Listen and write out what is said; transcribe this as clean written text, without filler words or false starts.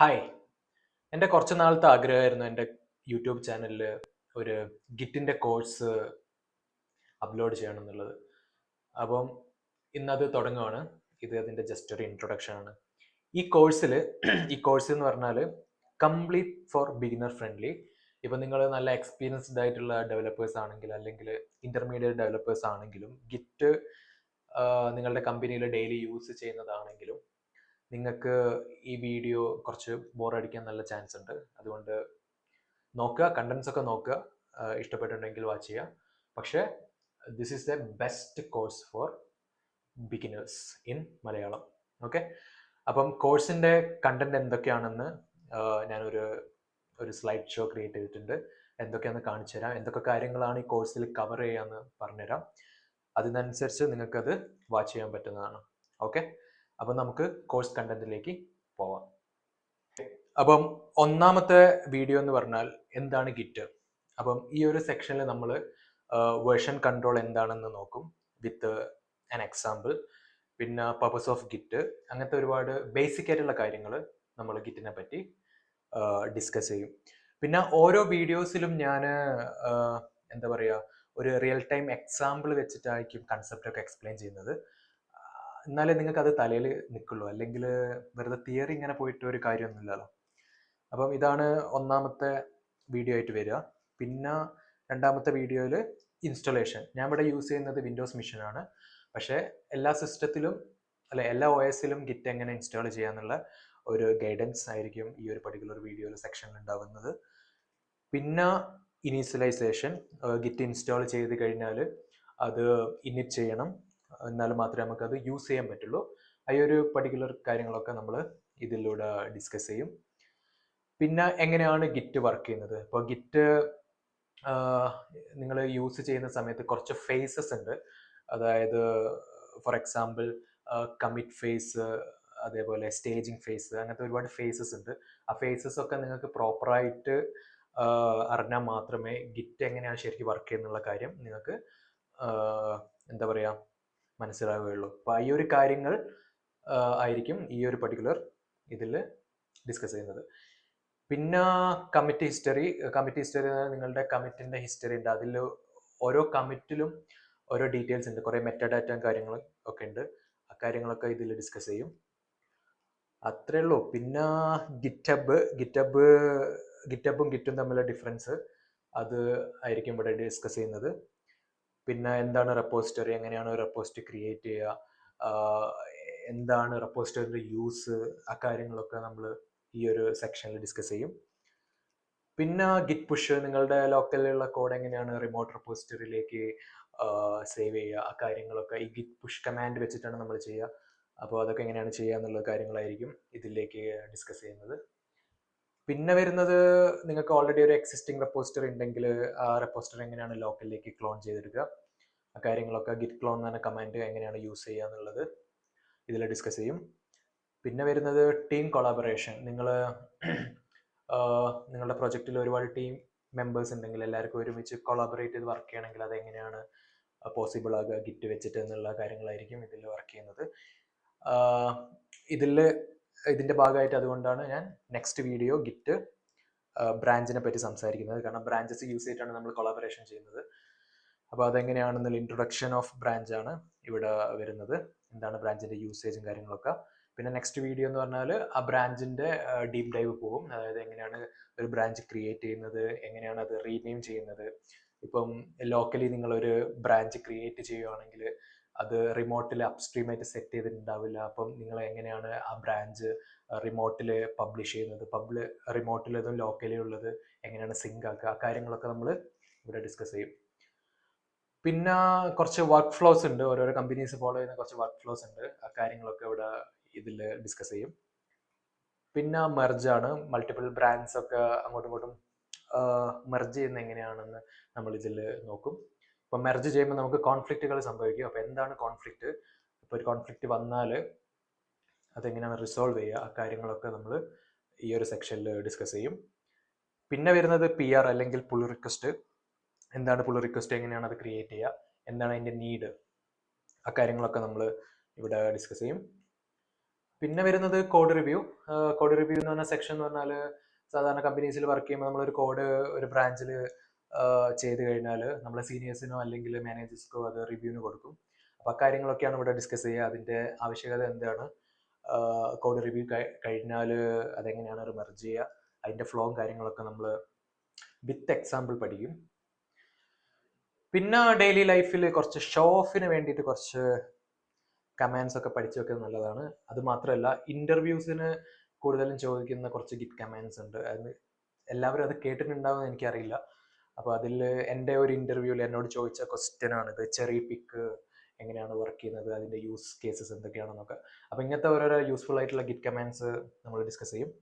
Hi. എൻ്റെ കുറച്ച് നാളത്തെ ആഗ്രഹമായിരുന്നു എൻ്റെ യൂട്യൂബ് ചാനലിൽ ഒരു ഗിറ്റിൻ്റെ കോഴ്സ് അപ്ലോഡ് ചെയ്യണം എന്നുള്ളത്. അപ്പം ഇന്നത് തുടങ്ങുവാണ്. ഇത് അതിൻ്റെ ജസ്റ്റ് ഒരു ഇൻട്രൊഡക്ഷൻ ആണ്. ഈ കോഴ്സിൽ ഈ കോഴ്സ് എന്ന് പറഞ്ഞാൽ കംപ്ലീറ്റ് ഫോർ ബിഗിനർ ഫ്രണ്ട്ലി. ഇപ്പം നിങ്ങൾ നല്ല എക്സ്പീരിയൻസ്ഡ് ആയിട്ടുള്ള ഡെവലപ്പേഴ്സ് ആണെങ്കിൽ, അല്ലെങ്കിൽ ഇൻ്റർമീഡിയറ്റ് ഡെവലപ്പേഴ്സ് ആണെങ്കിലും, ഗിറ്റ് നിങ്ങളുടെ കമ്പനിയിൽ ഡെയിലി യൂസ് ചെയ്യുന്നതാണെങ്കിലും നിങ്ങൾക്ക് ഈ വീഡിയോ കുറച്ച് ബോറടിക്കാൻ നല്ല ചാൻസ് ഉണ്ട്. അതുകൊണ്ട് നോക്കുക, കണ്ടൻസ് ഒക്കെ നോക്കുക, ഇഷ്ടപ്പെട്ടിട്ടുണ്ടെങ്കിൽ വാച്ച് ചെയ്യുക. പക്ഷേ this is the best course for beginners in Malayalam. Okay, അപ്പം കോഴ്സിൻ്റെ കണ്ടന്റ് എന്തൊക്കെയാണെന്ന് ഞാനൊരു സ്ലൈഡ് ഷോ ക്രിയേറ്റ് ചെയ്തിട്ടുണ്ട്. എന്തൊക്കെയാണെന്ന് കാണിച്ചു തരാം. എന്തൊക്കെ കാര്യങ്ങളാണ് ഈ കോഴ്സിൽ കവർ ചെയ്യാമെന്ന് പറഞ്ഞുതരാം. അതിനനുസരിച്ച് നിങ്ങൾക്കത് വാച്ച് ചെയ്യാൻ പറ്റുന്നതാണ്. ഓക്കെ, അപ്പം നമുക്ക് കോഴ്സ് കണ്ടന്റിലേക്ക് പോവാം. അപ്പം ഒന്നാമത്തെ വീഡിയോ എന്ന് പറഞ്ഞാൽ എന്താണ് ഗിറ്റ്. അപ്പം ഈ ഒരു സെക്ഷനിൽ നമ്മൾ വേർഷൻ കൺട്രോൾ എന്താണെന്ന് നോക്കും വിത്ത് ആൻ എക്സാമ്പിൾ. പിന്നെ പർപ്പസ് ഓഫ് ഗിറ്റ്, അങ്ങനത്തെ ഒരുപാട് ബേസിക് ആയിട്ടുള്ള കാര്യങ്ങൾ നമ്മൾ ഗിറ്റിനെ പറ്റി ഡിസ്കസ് ചെയ്യും. പിന്നെ ഓരോ വീഡിയോസിലും ഞാൻ എന്താ പറയുക, ഒരു റിയൽ ടൈം എക്സാമ്പിൾ വെച്ചിട്ടായിരിക്കും കൺസെപ്റ്റ് ഒക്കെ എക്സ്പ്ലെയിൻ ചെയ്യുന്നത്. എന്നാലേ നിങ്ങൾക്ക് അത് തലയിൽ നിൽക്കുള്ളൂ, അല്ലെങ്കിൽ വെറുതെ തിയറി ഇങ്ങനെ പോയിട്ട് ഒരു കാര്യമൊന്നുമില്ലല്ലോ. അപ്പം ഇതാണ് ഒന്നാമത്തെ വീഡിയോ ആയിട്ട് വരിക. പിന്നെ രണ്ടാമത്തെ വീഡിയോയിൽ ഇൻസ്റ്റലേഷൻ. ഞാൻ ഇവിടെ യൂസ് ചെയ്യുന്നത് വിൻഡോസ് മിഷനാണ്. പക്ഷേ എല്ലാ സിസ്റ്റത്തിലും എല്ലാ ഒ എസിലും ഗിറ്റ് എങ്ങനെ ഇൻസ്റ്റാൾ ചെയ്യാന്നുള്ള ഒരു ഗൈഡൻസ് ആയിരിക്കും ഈ ഒരു പർട്ടിക്കുലർ വീഡിയോയിൽ സെക്ഷനിൽ ഉണ്ടാവുന്നത്. പിന്നെ ഇനീഷ്യലൈസേഷൻ, ഗിറ്റ് ഇൻസ്റ്റാൾ ചെയ്ത് കഴിഞ്ഞാൽ അത് ഇനിറ്റ് ചെയ്യണം, എന്നാൽ മാത്രമേ നമുക്കത് യൂസ് ചെയ്യാൻ പറ്റുള്ളൂ. ഈ ഒരു പർട്ടിക്കുലർ കാര്യങ്ങളൊക്കെ നമ്മൾ ഇതിലൂടെ ഡിസ്കസ് ചെയ്യും. പിന്നെ എങ്ങനെയാണ് ഗിറ്റ് വർക്ക് ചെയ്യുന്നത്. ഇപ്പോൾ ഗിറ്റ് നിങ്ങൾ യൂസ് ചെയ്യുന്ന സമയത്ത് കുറച്ച് ഫേസസ് ഉണ്ട്. അതായത് ഫോർ എക്സാമ്പിൾ കമ്മിറ്റ് ഫേസ്, അതേപോലെ സ്റ്റേജിങ് ഫേസ്, അങ്ങനത്തെ ഒരുപാട് ഫേസസ് ഉണ്ട്. ആ ഫേസസ് ഒക്കെ നിങ്ങൾക്ക് പ്രോപ്പറായിട്ട് അറിഞ്ഞാൽ മാത്രമേ ഗിറ്റ് എങ്ങനെയാണ് ശരിക്കും വർക്ക് ചെയ്യുന്നുള്ള കാര്യം നിങ്ങൾക്ക് എന്താ പറയുക മനസ്സിലാവുകയുള്ളൂ. അപ്പോൾ ഈ ഒരു കാര്യങ്ങൾ ആയിരിക്കും ഈ ഒരു പർട്ടിക്കുലർ ഇതിൽ ഡിസ്കസ് ചെയ്യുന്നത്. പിന്നെ കമ്മിറ്റ് ഹിസ്റ്ററി. കമ്മിറ്റ് ഹിസ്റ്ററി നിങ്ങളുടെ കമ്മിറ്റിൻ്റെ ഹിസ്റ്ററി ഉണ്ട്. അതിൽ ഓരോ കമ്മിറ്റിലും ഓരോ ഡീറ്റെയിൽസ് ഉണ്ട്, കുറേ മെറ്റാഡാറ്റയും കാര്യങ്ങളും ഒക്കെ ഉണ്ട്. ആ കാര്യങ്ങളൊക്കെ ഇതിൽ ഡിസ്കസ് ചെയ്യും. അത്രേ ഉള്ളൂ. പിന്നെ ഗിറ്റബും ഗിറ്റും തമ്മിലുള്ള ഡിഫറൻസ് അത് ആയിരിക്കും ഇവിടെ ഡിസ്കസ് ചെയ്യുന്നത്. പിന്നെ എന്താണ് റെപ്പോസിറ്ററി, എങ്ങനെയാണ് റെപ്പോസിറ്ററി ക്രിയേറ്റ് ചെയ്യുക, എന്താണ് റെപ്പോസിറ്ററിയുടെ യൂസ്, ആ കാര്യങ്ങളൊക്കെ നമ്മൾ ഈ ഒരു സെക്ഷനിൽ ഡിസ്കസ് ചെയ്യും. പിന്നെ ഗിറ്റ് പുഷ്, നിങ്ങളുടെ ലോക്കലിലുള്ള കോഡ് എങ്ങനെയാണ് റിമോട്ട് റെപ്പോസിറ്ററിയിലേക്ക് സേവ് ചെയ്യുക, ആ കാര്യങ്ങളൊക്കെ ഈ ഗിറ്റ് പുഷ് കമാൻഡ് വെച്ചിട്ടാണ് നമ്മൾ ചെയ്യുക. അപ്പോൾ അതൊക്കെ എങ്ങനെയാണ് ചെയ്യുക എന്നുള്ള കാര്യങ്ങളായിരിക്കും ഇതിലേക്ക് ഡിസ്കസ് ചെയ്യുന്നത്. പിന്നെ വരുന്നത്, നിങ്ങൾക്ക് ഓൾറെഡി ഒരു എക്സിസ്റ്റിംഗ് റെപ്പോസിറ്ററി ഉണ്ടെങ്കിൽ ആ റെപ്പോസിറ്ററി എങ്ങനെയാണ് ലോക്കലിലേക്ക് ക്ലോൺ ചെയ്തെടുക്കുക, ആ കാര്യങ്ങളൊക്കെ ഗിറ്റ് ക്ലോൺ എന്ന കമാൻഡ് എങ്ങനെയാണ് യൂസ് ചെയ്യുക എന്നുള്ളത് ഇതിൽ ഡിസ്കസ് ചെയ്യും. പിന്നെ വരുന്നത് ടീം കൊളാബറേഷൻ. നിങ്ങളുടെ പ്രൊജക്റ്റിൽ ഒരുപാട് ടീം മെമ്പേഴ്സ് ഉണ്ടെങ്കിൽ എല്ലാവർക്കും ഒരുമിച്ച് കൊളാബറേറ്റ് ചെയ്ത് വർക്ക് ചെയ്യണമെങ്കിൽ അതെങ്ങനെയാണ് പോസിബിൾ ആകുക ഗിറ്റ് വെച്ചിട്ട് എന്നുള്ള കാര്യങ്ങളായിരിക്കും ഇതിൽ വർക്ക് ചെയ്യുന്നത്. ഇതിൻ്റെ ഭാഗമായിട്ട് അതുകൊണ്ടാണ് ഞാൻ നെക്സ്റ്റ് വീഡിയോ ഗിറ്റ് ബ്രാഞ്ചിനെ പറ്റി സംസാരിക്കുന്നത്. കാരണം ബ്രാഞ്ചസ് യൂസ് ചെയ്തിട്ടാണ് നമ്മൾ കൊളാബറേഷൻ ചെയ്യുന്നത്. അപ്പോൾ അതെങ്ങനെയാണെന്നുള്ള ഇൻട്രൊഡക്ഷൻ ഓഫ് ബ്രാഞ്ചാണ് ഇവിടെ വരുന്നത്. എന്താണ് ബ്രാഞ്ചിൻ്റെ യൂസേജും കാര്യങ്ങളൊക്കെ. പിന്നെ നെക്സ്റ്റ് വീഡിയോ എന്ന് പറഞ്ഞാൽ ആ ബ്രാഞ്ചിൻ്റെ ഡീപ്പ് ഡൈവ് പോകും. അതായത് എങ്ങനെയാണ് ഒരു ബ്രാഞ്ച് ക്രിയേറ്റ് ചെയ്യുന്നത്, എങ്ങനെയാണ് അത് റീനെയിം ചെയ്യുന്നത്. ഇപ്പം ലോക്കലി നിങ്ങളൊരു ബ്രാഞ്ച് ക്രിയേറ്റ് ചെയ്യുകയാണെങ്കിൽ അത് റിമോട്ടിൽ അപ്സ്ട്രീമായിട്ട് സെറ്റ് ചെയ്തിട്ടുണ്ടാവില്ല. അപ്പം നിങ്ങൾ എങ്ങനെയാണ് ആ ബ്രാഞ്ച് റിമോട്ടിൽ പബ്ലിഷ് ചെയ്യുന്നത്, റിമോട്ടിലതും ലോക്കലി ഉള്ളത് എങ്ങനെയാണ് സിങ്ക് ആക്കുക, ആ കാര്യങ്ങളൊക്കെ നമ്മൾ ഇവിടെ ഡിസ്കസ് ചെയ്യും. പിന്നെ കുറച്ച് വർക്ക് ഫ്ലോസ് ഉണ്ട്, ഓരോരോ കമ്പനീസ് ഫോളോ ചെയ്യുന്ന കുറച്ച് വർക്ക് ഫ്ലോസ് ഉണ്ട്, ആ കാര്യങ്ങളൊക്കെ ഇവിടെ ഇതിൽ ഡിസ്കസ് ചെയ്യും. പിന്നെ മെർജാണ്, മൾട്ടിപ്പിൾ ബ്രാൻഡ്സ് ഒക്കെ അങ്ങോട്ടും ഇങ്ങോട്ടും മെർജ് ചെയ്യുന്നത് എങ്ങനെയാണെന്ന് നമ്മൾ ഇതിൽ നോക്കും. ഇപ്പം മെർജ് ചെയ്യുമ്പോൾ നമുക്ക് കോൺഫ്ലിക്റ്റുകൾ സംഭവിക്കും. അപ്പോൾ എന്താണ് കോൺഫ്ലിക്റ്റ്, ഇപ്പോൾ ഒരു കോൺഫ്ലിക്റ്റ് വന്നാൽ അതെങ്ങനെയാണ് റിസോൾവ് ചെയ്യുക, ആ കാര്യങ്ങളൊക്കെ നമ്മൾ ഈ ഒരു സെക്ഷനിൽ ഡിസ്കസ് ചെയ്യും. പിന്നെ വരുന്നത് PR അല്ലെങ്കിൽ പുൾ റിക്വസ്റ്റ്. എന്താണ് പുൾ റിക്വസ്റ്റ്, എങ്ങനെയാണ് അത് ക്രിയേറ്റ് ചെയ്യുക, എന്താണ് അതിൻ്റെ നീഡ്, ആ കാര്യങ്ങളൊക്കെ നമ്മൾ ഇവിടെ ഡിസ്കസ് ചെയ്യും. പിന്നെ വരുന്നത് കോഡ് റിവ്യൂ. കോഡ് റിവ്യൂ എന്ന് പറഞ്ഞ സെക്ഷൻ എന്ന് പറഞ്ഞാൽ സാധാരണ കമ്പനീസിൽ വർക്ക് ചെയ്യുമ്പോൾ നമ്മളൊരു കോഡ് ഒരു ബ്രാഞ്ചിൽ ചെയ്ത് കഴിഞ്ഞാൽ നമ്മളെ സീനിയേഴ്സിനോ അല്ലെങ്കിൽ മാനേജേഴ്സ്ക്കോ അത് റിവ്യൂവിന് കൊടുക്കും. അപ്പോൾ ആ കാര്യങ്ങളൊക്കെയാണ് ഇവിടെ ഡിസ്കസ് ചെയ്യുക. അതിൻ്റെ ആവശ്യകത എന്താണ്, കോഡ് റിവ്യൂ കഴിഞ്ഞാൽ അതെങ്ങനെയാണ് മെർജ് ചെയ്യുക, അതിൻ്റെ ഫ്ലോയും കാര്യങ്ങളൊക്കെ നമ്മൾ വിത്ത് എക്സാമ്പിൾ പഠിക്കും. പിന്നെ ഡെയിലി ലൈഫിൽ കുറച്ച് ഷോ ഓഫിന് വേണ്ടിയിട്ട് കുറച്ച് കമാൻഡ്സ് ഒക്കെ പഠിച്ചു വെക്കുന്നത് നല്ലതാണ്. അത് മാത്രമല്ല, ഇന്റർവ്യൂസിന് കൂടുതലും ചോദിക്കുന്ന കുറച്ച് ഗിറ്റ് കമാൻഡ്സ് ഉണ്ട്. അത് എല്ലാവരും അത് കേട്ടിട്ടുണ്ടാവുമെന്ന് എനിക്കറിയില്ല. അപ്പോൾ അതിൽ എൻ്റെ ഒരു ഇൻ്റർവ്യൂവിൽ എന്നോട് ചോദിച്ച ക്വസ്റ്റ്യൻ ആണിത്, ചെറി പിക്ക് എങ്ങനെയാണ് വർക്ക് ചെയ്യുന്നത്, അതിൻ്റെ യൂസ് കേസസ് എന്തൊക്കെയാണെന്നൊക്കെ. അപ്പോൾ ഇങ്ങനത്തെ ഓരോരോ യൂസ്ഫുൾ ആയിട്ടുള്ള ഗിറ്റ് കമാൻഡ്സ് നമ്മൾ ഡിസ്കസ് ചെയ്യും.